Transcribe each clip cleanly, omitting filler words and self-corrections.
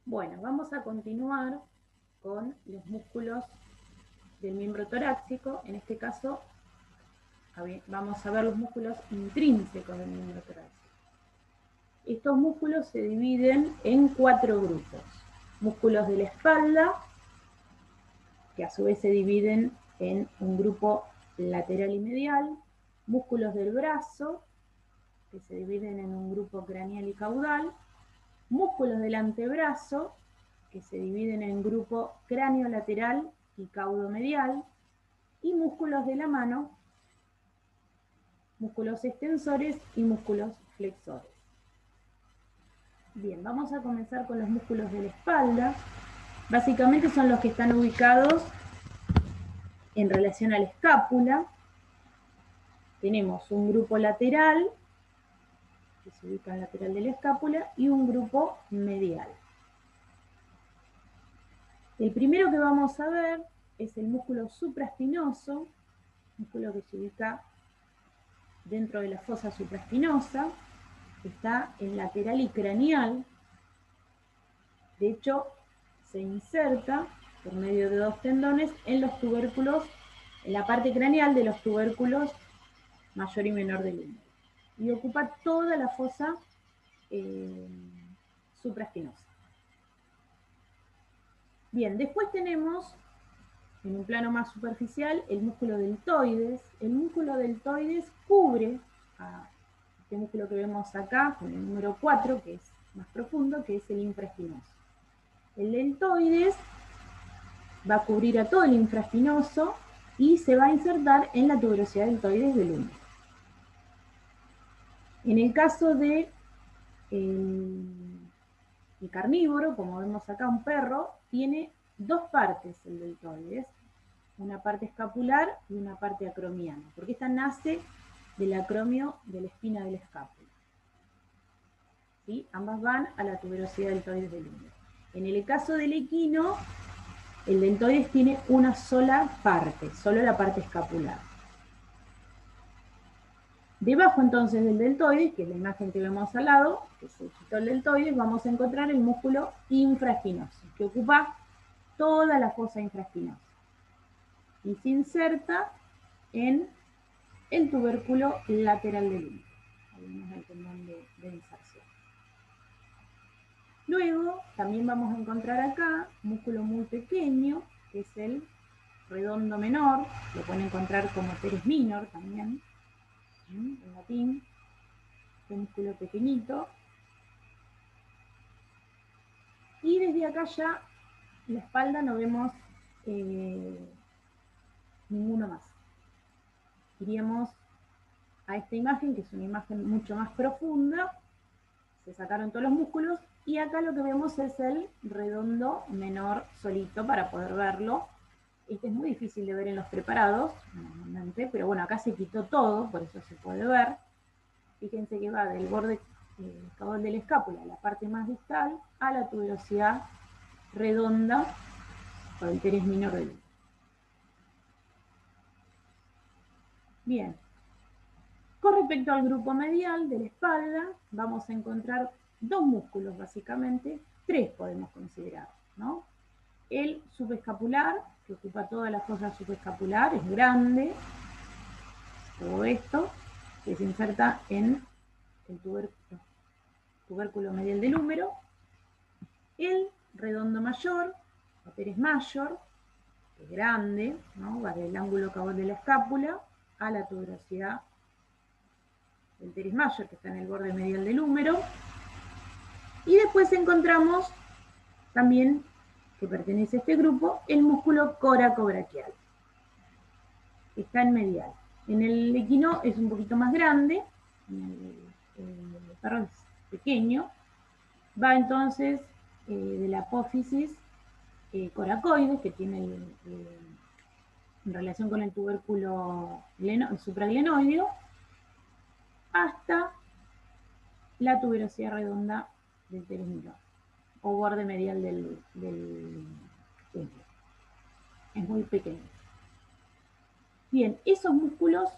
Bueno, vamos a continuar con los músculos del miembro torácico. En este caso, vamos a ver los músculos intrínsecos del miembro torácico. Estos músculos se dividen en 4 grupos. Músculos de la espalda, que a su vez se dividen en un grupo lateral y medial. Músculos del brazo, que se dividen en un grupo craneal y caudal. Músculos del antebrazo, que se dividen en grupo cráneo lateral y caudo medial. Y músculos de la mano, músculos extensores y músculos flexores. Bien, vamos a comenzar con los músculos de la espalda. Básicamente son los que están ubicados en relación a la escápula. Tenemos un grupo lateral, que se ubica en lateral de la escápula, y un grupo medial. El primero que vamos a ver es el músculo supraespinoso, músculo que se ubica dentro de la fosa supraespinosa, está en lateral y craneal. De hecho, se inserta por medio de 2 tendones en los tubérculos, en la parte craneal de los tubérculos mayor y menor del húmero. Y ocupa toda la fosa supraespinosa. Bien, después tenemos, en un plano más superficial, el músculo deltoides. El músculo deltoides cubre a este músculo que vemos acá, con el número 4, que es más profundo, que es el infraespinoso. El deltoides va a cubrir a todo el infraespinoso y se va a insertar en la tuberosidad deltoides del húmero. En el caso de el carnívoro, como vemos acá, un perro, tiene 2 partes el deltoides, una parte escapular y una parte acromiana, porque esta nace del acromio de la espina de la escápula. ¿Sí? Ambas van a la tuberosidad deltoides del húmero. En el caso del equino, el deltoides tiene una sola parte, solo la parte escapular. Debajo entonces del deltoides, que es la imagen que vemos al lado, que se quitó el deltoides, vamos a encontrar el músculo infraespinoso, que ocupa toda la fosa infraespinosa y se inserta en el tubérculo lateral del húmero. Ahí vemos el tendón de inserción. Luego también vamos a encontrar acá un músculo muy pequeño, que es el redondo menor, lo pueden encontrar como teres minor también, en latín, este músculo pequeñito. Y desde acá ya, la espalda no vemos ninguno más. Iríamos a esta imagen, que es una imagen mucho más profunda, se sacaron todos los músculos, y acá lo que vemos es el redondo menor solito para poder verlo. Este es muy difícil de ver en los preparados, normalmente, pero bueno, acá se quitó todo, por eso se puede ver. Fíjense que va del borde caudal de la escápula, la parte más distal, a la tuberosidad redonda por el teres minor del húmero. Bien. Con respecto al grupo medial de la espalda, vamos a encontrar 2 músculos básicamente, 3 podemos considerar, ¿no? El subescapular, que ocupa toda la fosa subescapular, es grande, todo esto, que se inserta en el tubérculo medial del húmero. El redondo mayor, o teres mayor, que es grande, ¿no? Va del ángulo caudal de la escápula a la tuberosidad del teres mayor, que está en el borde medial del húmero. Y después encontramos también, que pertenece a este grupo, el músculo coracobraquial, que está en medial. En el equino es un poquito más grande, el perro es pequeño, va entonces de la apófisis coracoides, que tiene en relación con el tubérculo supraglenoideo, hasta la tuberosidad redonda del teres minor, o borde medial del húmero. Es muy pequeño. Bien, esos músculos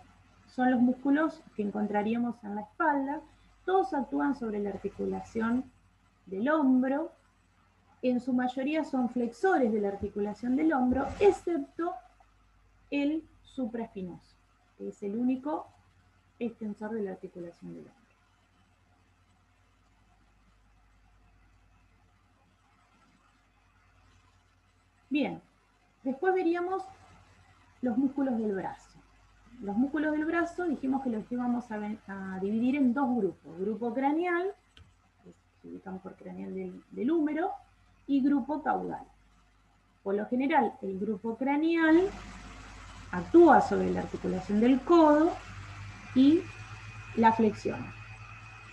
son los músculos que encontraríamos en la espalda. Todos actúan sobre la articulación del hombro, en su mayoría son flexores de la articulación del hombro, excepto el supraespinoso, que es el único extensor de la articulación del hombro. Bien, después veríamos los músculos del brazo. Los músculos del brazo dijimos que los íbamos a dividir en dos grupos. Grupo craneal, que se ubican por craneal del húmero, y grupo caudal. Por lo general, el grupo craneal actúa sobre la articulación del codo y la flexiona,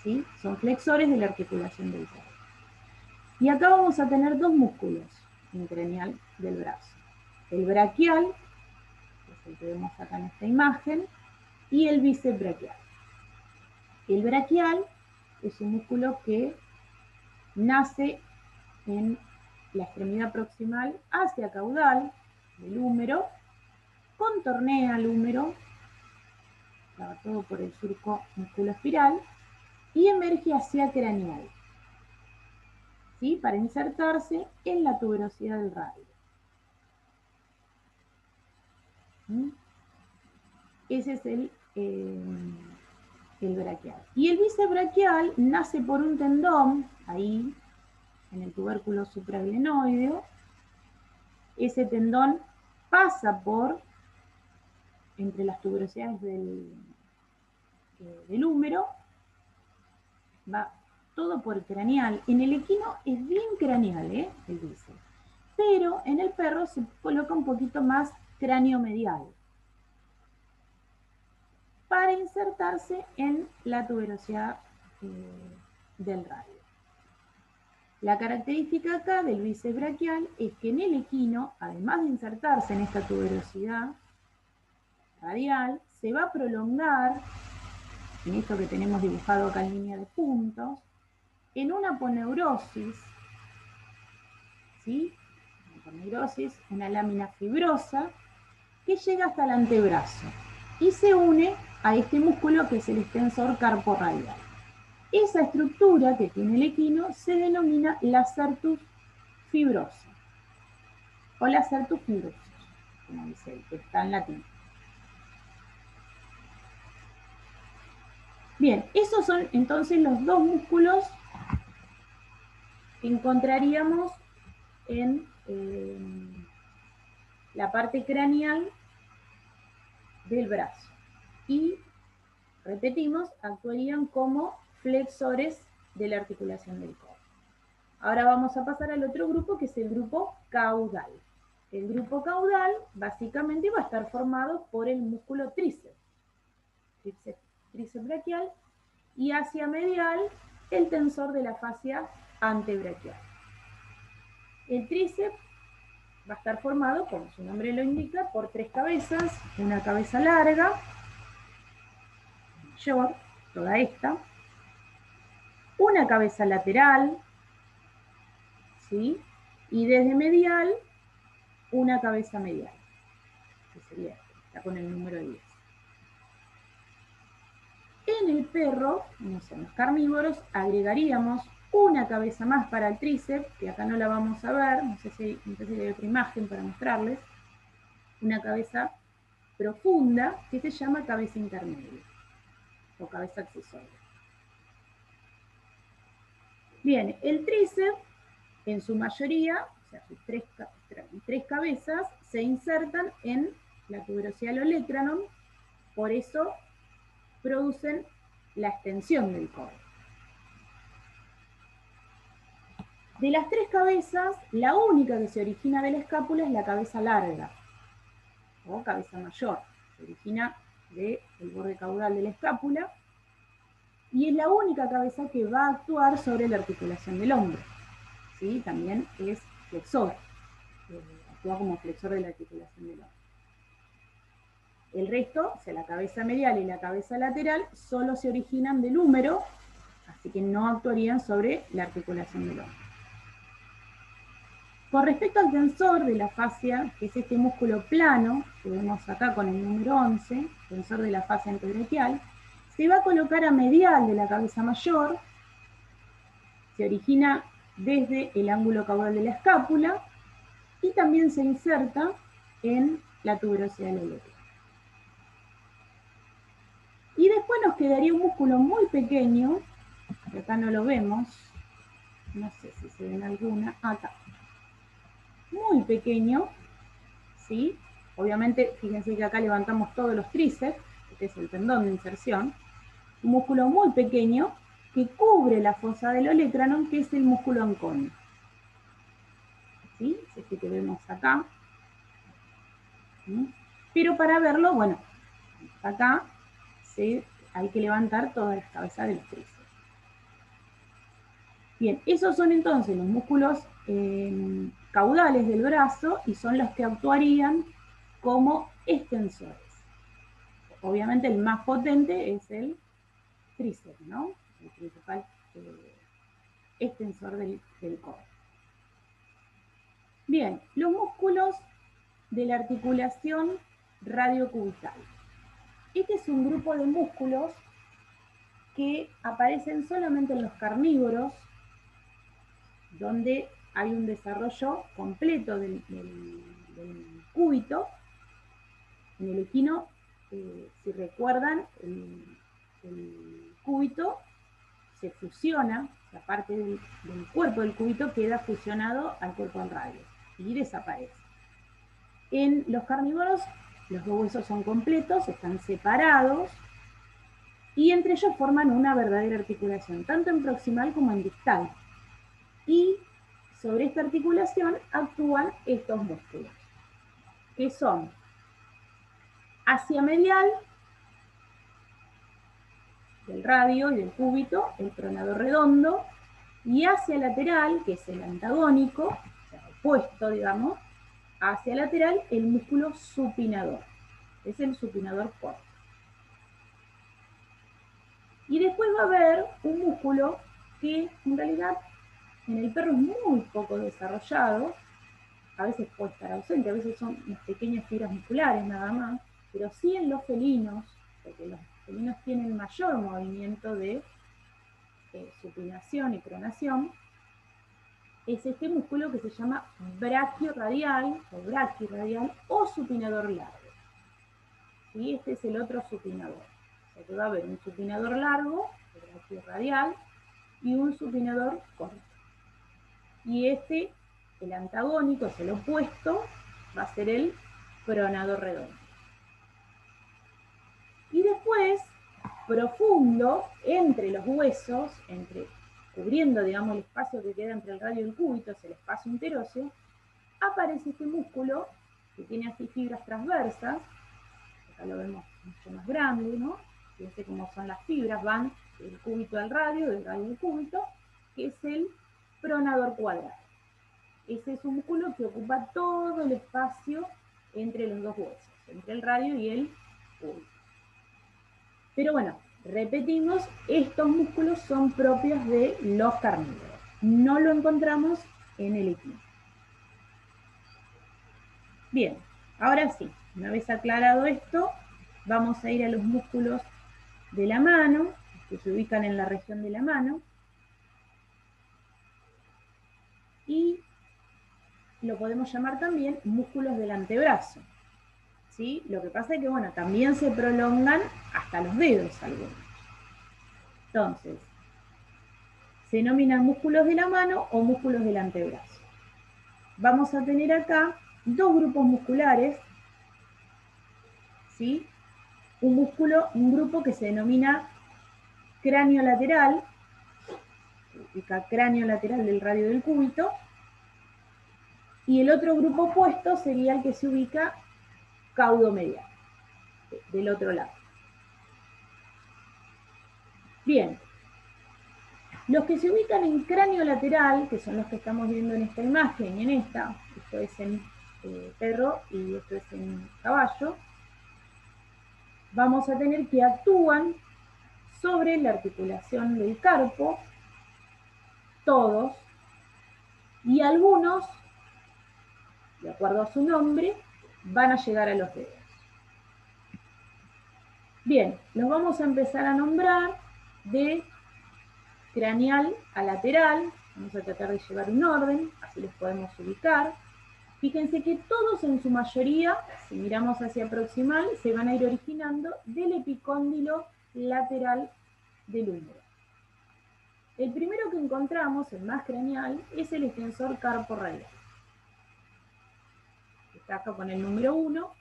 ¿sí? Son flexores de la articulación del codo. Y acá vamos a tener dos músculos en craneal del brazo. El braquial, que es el que vemos acá en esta imagen, y el bíceps braquial. El braquial es un músculo que nace en la extremidad proximal hacia caudal del húmero, contornea el húmero, todo por el surco musculoespiral, y emerge hacia craneal, ¿sí? Para insertarse en la tuberosidad del radio. ¿Mm? Ese es el braquial. Y el bíceps braquial nace por un tendón, ahí, en el tubérculo supraglenoideo. Ese tendón pasa por entre las tuberosidades del húmero, va todo por craneal. En el equino es bien craneal, el bíceps, pero en el perro se coloca un poquito más cráneo-medial para insertarse en la tuberosidad del radio. La característica acá del bíceps braquial es que en el equino, además de insertarse en esta tuberosidad radial, se va a prolongar, en esto que tenemos dibujado acá en línea de puntos, en una aponeurosis, ¿sí? Una aponeurosis, una lámina fibrosa que llega hasta el antebrazo y se une a este músculo que es el extensor carporradial. Esa estructura que tiene el equino se denomina lacertus fibrosa o lacertus fibrosus, como dice el que está en latín. Bien, esos son entonces los dos músculos que encontraríamos en la parte craneal del brazo. Y, repetimos, actuarían como flexores de la articulación del codo. Ahora vamos a pasar al otro grupo, que es el grupo caudal. El grupo caudal básicamente va a estar formado por el músculo tríceps braquial, y hacia medial el tensor de la fascia antebraquial. El tríceps va a estar formado, como su nombre lo indica, por tres cabezas: una cabeza larga, mayor, toda esta, una cabeza lateral, ¿sí? Y desde medial, una cabeza medial, que sería esta, está con el número 10. En el perro, no sé, en los carnívoros, agregaríamos una cabeza más para el tríceps, que acá no la vamos a ver, no sé si hay otra imagen para mostrarles, una cabeza profunda que se llama cabeza intermedia o cabeza accesoria. Bien, el tríceps, en su mayoría, o sea, sus tres cabezas, se insertan en la tuberosidad del olecranon, por eso producen la extensión del codo. De las tres cabezas, la única que se origina de la escápula es la cabeza larga, o cabeza mayor. Se origina del borde caudal de la escápula, y es la única cabeza que va a actuar sobre la articulación del hombro. ¿Sí? También es flexor, actúa como flexor de la articulación del hombro. El resto, o sea, la cabeza medial y la cabeza lateral, solo se originan del húmero, así que no actuarían sobre la articulación del hombro. Con respecto al tensor de la fascia, que es este músculo plano, que vemos acá con el número 11, tensor de la fascia antebraquial, se va a colocar a medial de la cabeza mayor, se origina desde el ángulo caudal de la escápula y también se inserta en la tuberosidad del uréter. Y después nos quedaría un músculo muy pequeño, que acá no lo vemos, no sé si se ven alguna, acá, muy pequeño, ¿sí? Obviamente, fíjense que acá levantamos todos los tríceps, este es el tendón de inserción, un músculo muy pequeño que cubre la fosa del olecranon, que es el músculo anconio. ¿Sí? Es este que vemos acá. ¿Sí? Pero para verlo, bueno, acá hay que levantar toda la cabeza de los tríceps. Bien, esos son entonces los músculos caudales del brazo y son los que actuarían como extensores. Obviamente el más potente es el tríceps, ¿no? El principal extensor del core. Bien, los músculos de la articulación radiocubital. Este es un grupo de músculos que aparecen solamente en los carnívoros, donde hay un desarrollo completo del cúbito. En el equino, si recuerdan, el cúbito se fusiona, la parte del cuerpo del cúbito queda fusionado al cuerpo del radio y desaparece. En los carnívoros, los dos huesos son completos, están separados y entre ellos forman una verdadera articulación, tanto en proximal como en distal. Y sobre esta articulación actúan estos músculos, que son hacia medial del radio y del cúbito, el pronador redondo, y hacia lateral, que es el antagónico, o sea, opuesto, digamos, hacia lateral, el músculo supinador. Es el supinador corto. Y después va a haber un músculo que en realidad en el perro es muy poco desarrollado, a veces puede estar ausente, a veces son unas pequeñas fibras musculares nada más, pero sí en los felinos, porque los felinos tienen mayor movimiento de supinación y pronación, es este músculo que se llama brachioradial o supinador largo. ¿Sí? Este es el otro supinador. O sea que va a haber un supinador largo, el brachioradial, y un supinador corto. Y este, el antagónico, es el opuesto, va a ser el pronador redondo. Y después, profundo, entre los huesos, cubriendo, digamos, el espacio que queda entre el radio y el cúbito, es el espacio interóseo, aparece este músculo que tiene así fibras transversas, acá lo vemos mucho más grande, ¿no? Fíjense cómo son las fibras, van del cúbito al radio, del radio al cúbito, que es el pronador cuadrado. Ese es un músculo que ocupa todo el espacio entre los dos huesos, entre el radio y el cúbito. Pero bueno, repetimos, estos músculos son propios de los carnívoros. No lo encontramos en el equino. Bien, ahora sí, una vez aclarado esto, vamos a ir a los músculos de la mano, que se ubican en la región de la mano. Y lo podemos llamar también músculos del antebrazo. ¿Sí? Lo que pasa es que, bueno, también se prolongan hasta los dedos algunos. Entonces, se denominan músculos de la mano o músculos del antebrazo. Vamos a tener acá dos grupos musculares, ¿sí? Un grupo que se denomina cráneo lateral, cráneo lateral del radio del cúbito, y el otro grupo opuesto sería el que se ubica caudomedial, del otro lado. Bien, los que se ubican en cráneo lateral, que son los que estamos viendo en esta imagen y en esta, esto es en perro y esto es en caballo, vamos a tener que actúan sobre la articulación del carpo, todos, y algunos, de acuerdo a su nombre, van a llegar a los dedos. Bien, los vamos a empezar a nombrar de craneal a lateral, Vamos a tratar de llevar un orden, así los podemos ubicar. Fíjense que todos en su mayoría, si miramos hacia proximal, se van a ir originando del epicóndilo lateral del húmero. El primero que encontramos, el más craneal, es el extensor carporradial. Está acá con el número 1.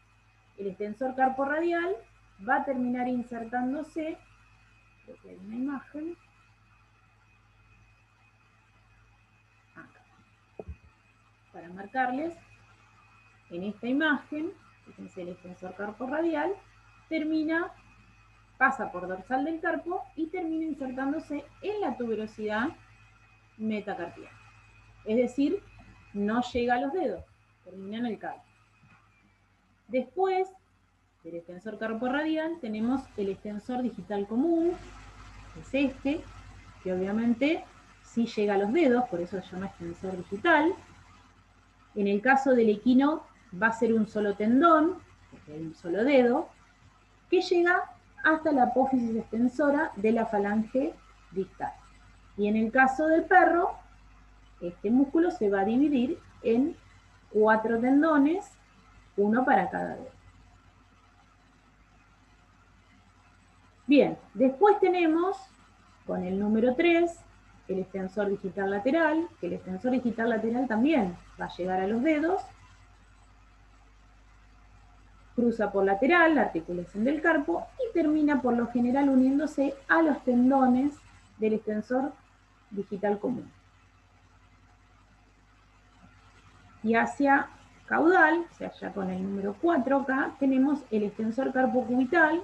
El extensor carporradial va a terminar insertándose, creo que hay una imagen, acá, para marcarles, en esta imagen, fíjense el extensor carporradial, pasa por dorsal del carpo y termina insertándose en la tuberosidad metacarpiana. Es decir, no llega a los dedos, termina en el carpo. Después del extensor carporradial tenemos el extensor digital común, que es este, que obviamente sí llega a los dedos, por eso se llama extensor digital. En el caso del equino va a ser un solo tendón, porque hay un solo dedo, que llega hasta la apófisis extensora de la falange distal. Y en el caso del perro, este músculo se va a dividir en 4 tendones, uno para cada dedo. Bien, después tenemos, con el número 3, el extensor digital lateral, que el extensor digital lateral también va a llegar a los dedos, cruza por lateral, la articulación del carpo, y termina por lo general uniéndose a los tendones del extensor digital común. Y hacia caudal, o sea, ya con el número 4 acá, tenemos el extensor carpocubital,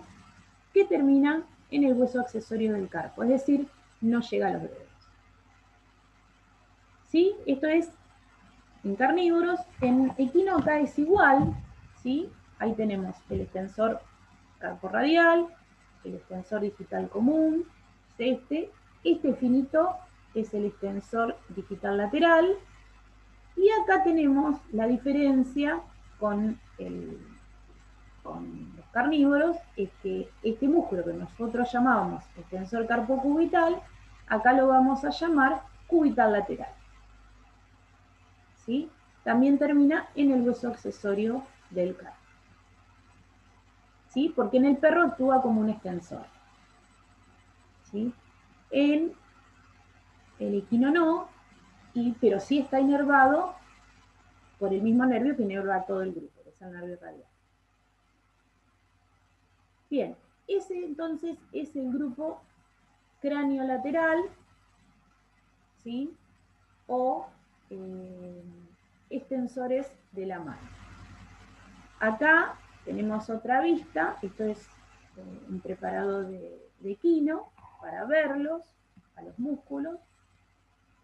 que termina en el hueso accesorio del carpo, es decir, no llega a los dedos. ¿Sí? Esto es en carnívoros. En equino acá es igual, ¿sí? Ahí tenemos el extensor carporradial, el extensor digital común, es este finito es el extensor digital lateral, y acá tenemos la diferencia con los carnívoros, es que este músculo que nosotros llamábamos extensor carpocubital, acá lo vamos a llamar cubital lateral. ¿Sí? También termina en el hueso accesorio del carpo. ¿Sí? Porque en el perro actúa como un extensor. ¿Sí? En el equino no, pero sí está inervado por el mismo nervio que inerva todo el grupo, que es el nervio radial. Bien, ese entonces es el grupo cráneo-lateral, ¿sí? O extensores de la mano. Acá tenemos otra vista, esto es un preparado de equino para verlos, a los músculos.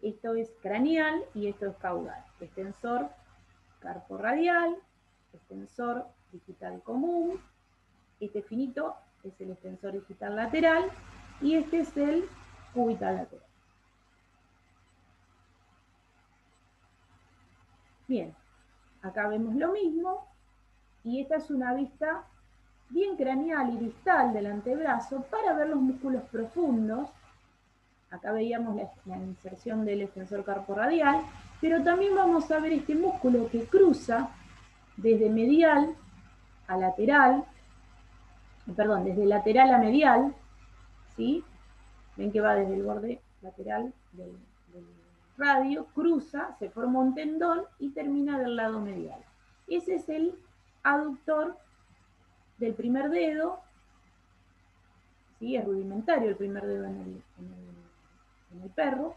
Esto es craneal y esto es caudal. Extensor carporradial, extensor digital común, este finito es el extensor digital lateral y este es el cubital lateral. Bien, acá vemos lo mismo y esta es una vista bien craneal y distal del antebrazo para ver los músculos profundos. Acá veíamos la inserción del extensor carporradial, pero también vamos a ver este músculo que cruza desde medial a lateral, perdón, desde lateral a medial, ¿sí? Ven que va desde el borde lateral del radio, cruza, se forma un tendón y termina del lado medial. Ese es el aductor del primer dedo, ¿sí? Es rudimentario el primer dedo en el perro,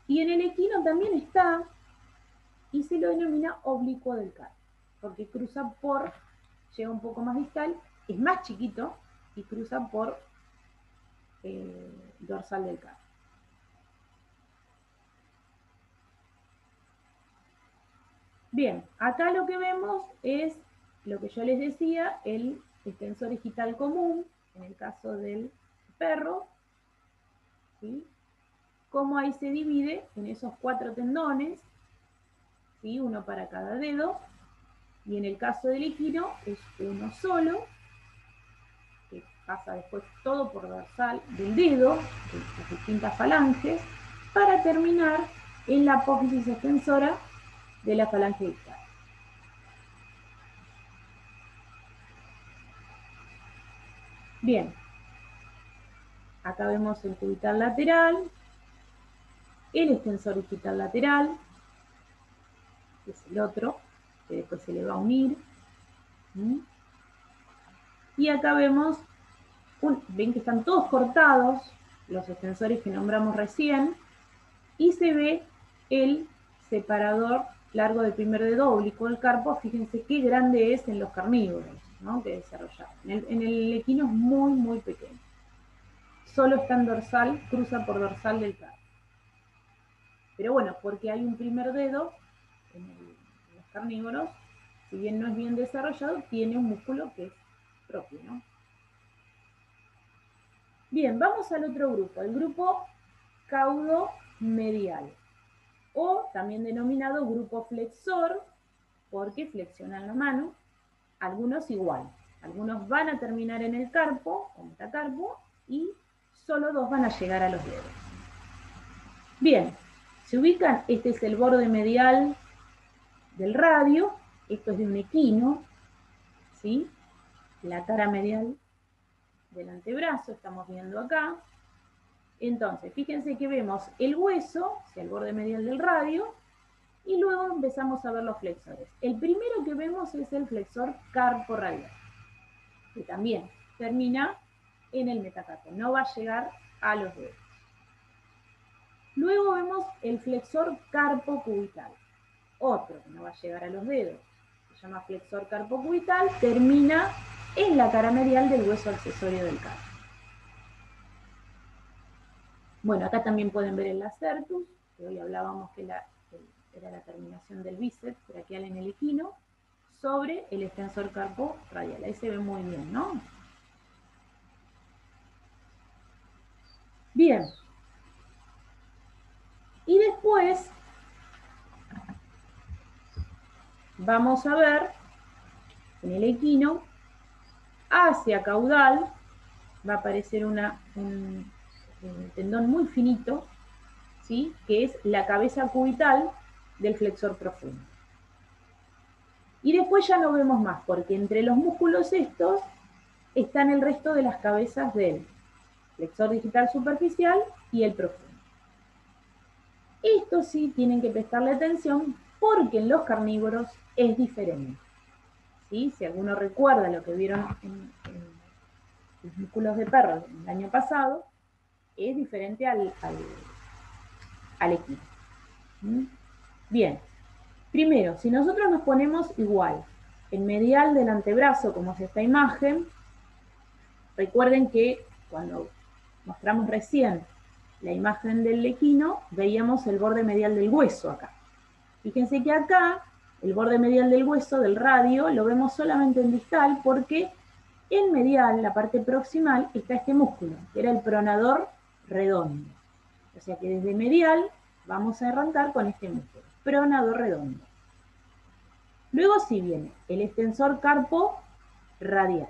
y en el equino también está, y se lo denomina oblicuo del carpo, porque cruza llega un poco más distal, es más chiquito, y cruza por dorsal del carpo. Bien, acá lo que vemos es lo que yo les decía, el extensor digital común, en el caso del perro, ¿sí? Cómo ahí se divide en esos 4 tendones, ¿sí? Uno para cada dedo, y en el caso del equino es uno solo, que pasa después todo por dorsal del dedo, de las distintas falanges, para terminar en la apófisis extensora de la falange distal. Bien, acá vemos el cubital lateral, el extensor digital lateral, que es el otro, que después se le va a unir. Y acá vemos, ven que están todos cortados, los extensores que nombramos recién, y se ve el separador largo del primer dedo oblicuo del carpo. Fíjense qué grande es en los carnívoros, ¿no?, que desarrollaron. En el equino es muy, muy pequeño. Solo está en dorsal, cruza por dorsal del carpo. Pero bueno, porque hay un primer dedo en los carnívoros, si bien no es bien desarrollado, tiene un músculo que es propio, ¿no? Bien, vamos al otro grupo, el grupo caudo-medial, o también denominado grupo flexor, porque flexionan la mano, algunos igual. Algunos van a terminar en el carpo, o metacarpo, y solo dos van a llegar a los dedos. Bien, se ubican, este es el borde medial del radio, esto es de un equino, ¿sí? La cara medial del antebrazo, estamos viendo acá. Entonces, fíjense que vemos el hueso, o sea, el borde medial del radio, y luego empezamos a ver los flexores. El primero que vemos es el flexor carporradial, que también termina en el metacarpo, no va a llegar a los dedos. Luego vemos el flexor carpocubital, otro que no va a llegar a los dedos, se llama flexor carpocubital, termina en la cara medial del hueso accesorio del carpo. Bueno, acá también pueden ver el lacertus, que hoy hablábamos que era la terminación del bíceps braquial en el equino, sobre el extensor carpo radial. Ahí se ve muy bien, ¿no? Bien. Y después vamos a ver en el equino, hacia caudal, va a aparecer un tendón muy finito, ¿sí?, que es la cabeza cubital del flexor profundo. Y después ya no vemos más, porque entre los músculos estos están el resto de las cabezas del flexor digital superficial y el profundo. Esto sí tienen que prestarle atención porque en los carnívoros es diferente. ¿Sí? Si alguno recuerda lo que vieron en los músculos de perro el año pasado, es diferente al equino. Bien, primero, si nosotros nos ponemos igual en medial del antebrazo, como es esta imagen, recuerden que cuando mostramos recién la imagen del equino, veíamos el borde medial del hueso acá. Fíjense que acá, el borde medial del hueso, del radio, lo vemos solamente en distal porque en medial, la parte proximal, está este músculo, que era el pronador redondo. O sea que desde medial vamos a arrancar con este músculo, pronador redondo. Luego sí viene el extensor carpo radial.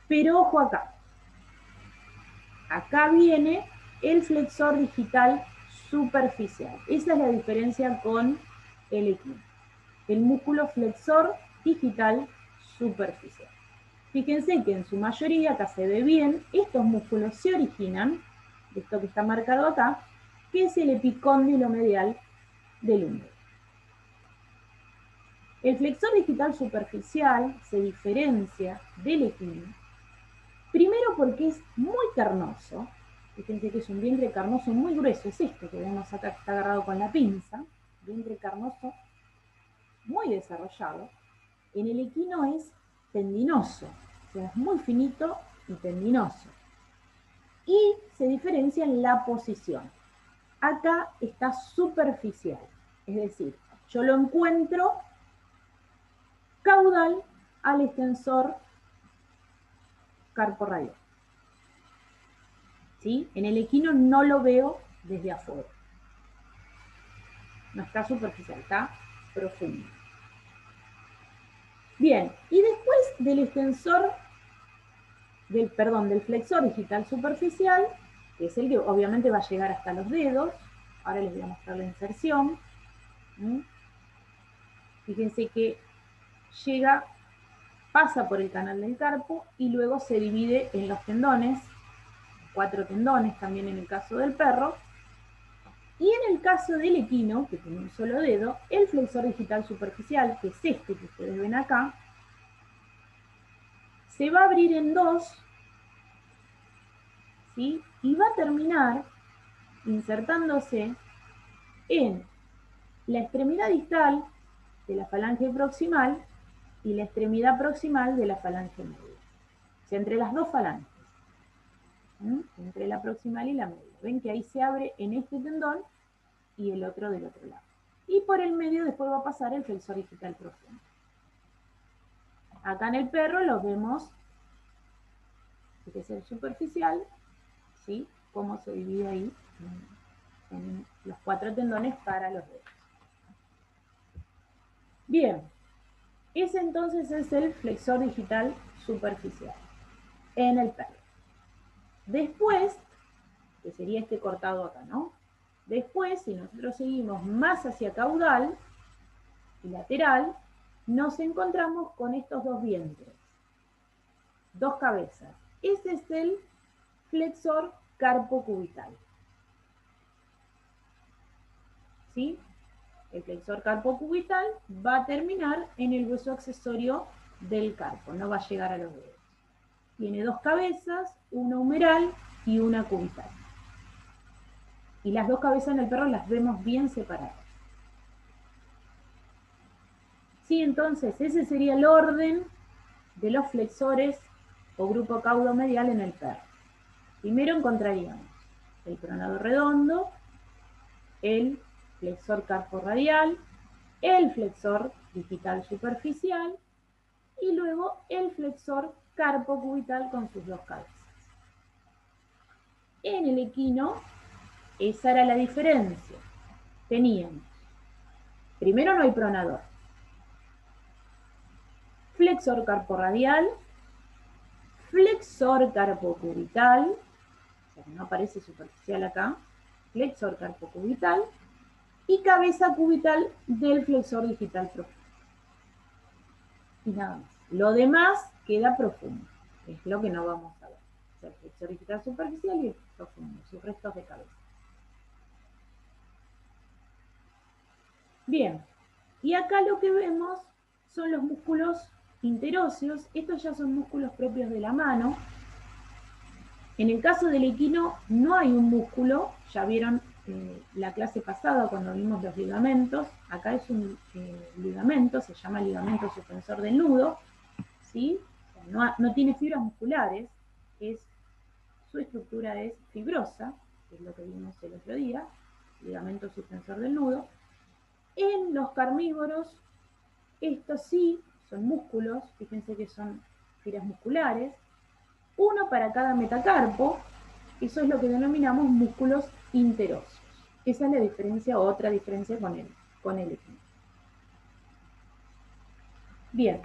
Pero ojo acá. Acá viene el flexor digital superficial. Esa es la diferencia con el equino. El músculo flexor digital superficial. Fíjense que en su mayoría, acá se ve bien, estos músculos se originan de esto que está marcado acá, que es el epicóndilo medial del húmero. El flexor digital superficial se diferencia del equino, primero porque es muy carnoso. Fíjense que es un vientre carnoso muy grueso, es esto que vemos acá que está agarrado con la pinza, vientre carnoso muy desarrollado. En el equino es tendinoso, o sea, es muy finito y tendinoso. Y se diferencia en la posición. Acá está superficial, es decir, yo lo encuentro caudal al extensor carporradial. ¿Sí? En el equino no lo veo desde afuera. No está superficial, está profundo. Bien, y después del extensor, del flexor digital superficial, que es el que obviamente va a llegar hasta los dedos. Ahora les voy a mostrar la inserción. Fíjense que llega, pasa por el canal del carpo y luego se divide en los tendones, 4 tendones también en el caso del perro. Y en el caso del equino, que tiene un solo dedo, el flexor digital superficial, que es este que ustedes ven acá, se va a abrir en 2, ¿sí? Y va a terminar insertándose en la extremidad distal de la falange proximal y la extremidad proximal de la falange media. O sea, entre las dos falanges. Entre la proximal y la media. Ven que ahí se abre en este tendón y el otro del otro lado. Y por el medio después va a pasar el flexor digital profundo. Acá en el perro lo vemos, que es el superficial, ¿sí? Cómo se divide ahí en los 4 tendones para los dedos. Bien, ese entonces es el flexor digital superficial en el perro. Después, que sería este cortado acá, ¿no? Después, si nosotros seguimos más hacia caudal y lateral, nos encontramos con estos dos vientres, dos cabezas. Ese es el flexor carpocubital. ¿Sí? El flexor carpocubital va a terminar en el hueso accesorio del carpo, no va a llegar a los dedos. Tiene dos cabezas, una humeral y una cubital. Y las dos cabezas en el perro las vemos bien separadas. Sí, entonces ese sería el orden de los flexores o grupo caudomedial en el perro. Primero encontraríamos el pronador redondo, el flexor carporradial, el flexor digital superficial y luego el flexor carpocubital con sus dos cabezas. En el equino, esa era la diferencia. Teníamos, primero no hay pronador, flexor carporradial, flexor carpocubital, o sea que no aparece superficial acá, flexor carpocubital y cabeza cubital del flexor digital profundo. Y nada más. Lo demás queda profundo, es lo que no vamos a ver. O sea, el flexor digital superficial y el profundo, sus restos de cabeza. Bien, y acá lo que vemos son los músculos interóseos. Estos ya son músculos propios de la mano. En el caso del equino no hay un músculo, ya vieron la clase pasada cuando vimos los ligamentos. Acá es un ligamento, se llama ligamento suspensor del nudo, ¿sí? O sea, no tiene fibras musculares, su estructura es fibrosa, que es lo que vimos el otro día, ligamento suspensor del nudo. En los carnívoros, estos sí son músculos, fíjense que son fibras musculares, uno para cada metacarpo. Eso es lo que denominamos músculos interóseos. Esa es la diferencia, otra diferencia con el equino. Bien.